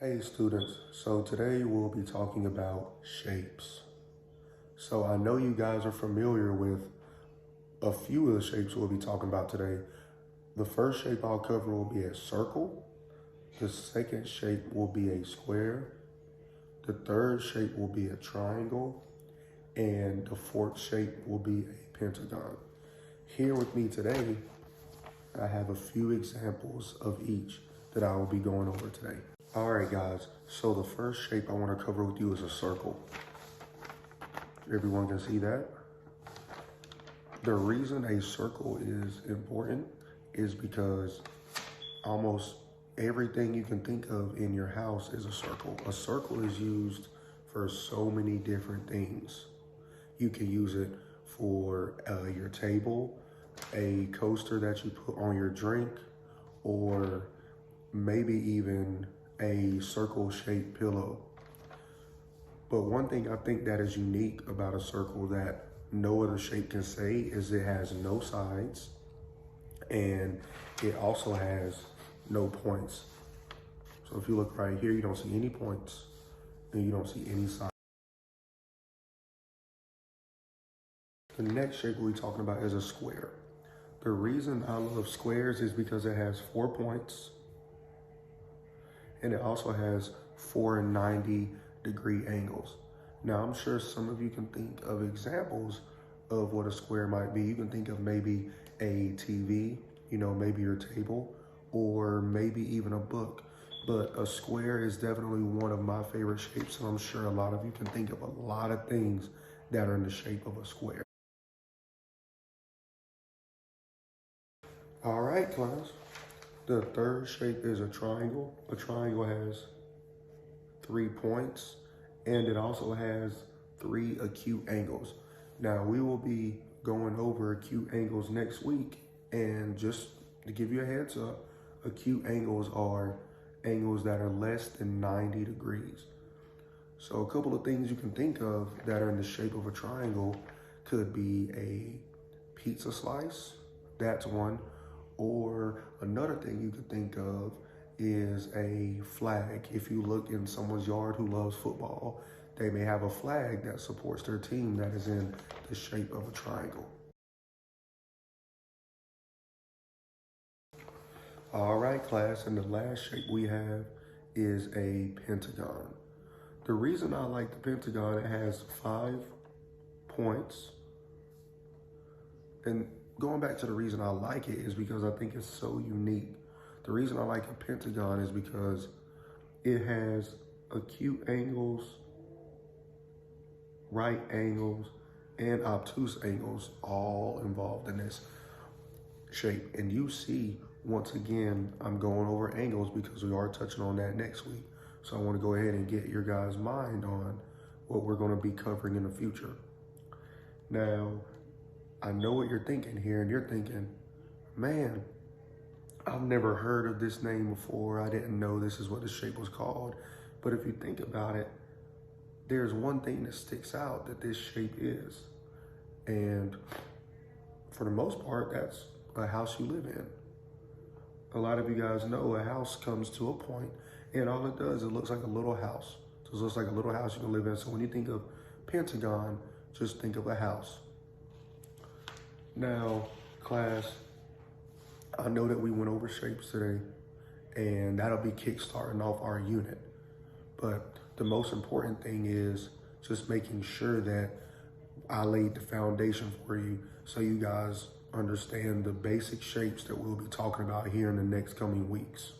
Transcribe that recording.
Hey students, so today we'll be talking about shapes. So I know you guys are familiar with a few of the shapes we'll be talking about today. The first shape I'll cover will be a circle. The second shape will be a square. The third shape will be a triangle. And the fourth shape will be a pentagon. Here with me today, I have a few examples of each that I will be going over today. All right, guys, so the first shape I want to cover with you is a circle. Everyone can see that? The reason a circle is important is because almost everything you can think of in your house is a circle. A circle is used for so many different things. You can use it for your table, a coaster that you put on your drink, or maybe even a circle-shaped pillow. But one thing I think that is unique about a circle that no other shape can say is it has no sides and it also has no points. So if you look right here, you don't see any points and you don't see any sides. The next shape we're talking about is a square. The reason I love squares is because it has 4 points and it also has 4 90-degree angles. Now, I'm sure some of you can think of examples of what a square might be. You can think of maybe a TV, maybe your table, or maybe even a book. But a square is definitely one of my favorite shapes, and I'm sure a lot of you can think of a lot of things that are in the shape of a square. All right, class. The third shape is a triangle. A triangle has 3 points and it also has 3 acute angles. Now we will be going over acute angles next week, and just to give you a heads up, acute angles are angles that are less than 90 degrees. So a couple of things you can think of that are in the shape of a triangle could be a pizza slice, that's one. Or another thing you could think of is a flag. If you look in someone's yard who loves football, they may have a flag that supports their team that is in the shape of a triangle. All right, class, and the last shape we have is a pentagon. The reason I like the pentagon, it has 5 points. And going back to the reason I like it is because I think it's so unique. The reason I like a pentagon is because it has acute angles, right angles, and obtuse angles all involved in this shape. And you see, once again, I'm going over angles because we are touching on that next week. So I want to go ahead and get your guys' mind on what we're going to be covering in the future. Now, I know what you're thinking here, and you're thinking, man, I've never heard of this name before. I didn't know this is what the shape was called. But if you think about it, there's one thing that sticks out that this shape is. And for the most part, that's a house you live in. A lot of you guys know a house comes to a point, and all it does, it looks like a little house. So it looks like a little house you can live in. So when you think of pentagon, just think of a house. Now, class, I know that we went over shapes today, and that'll be kickstarting off our unit. But the most important thing is just making sure that I laid the foundation for you so you guys understand the basic shapes that we'll be talking about here in the next coming weeks.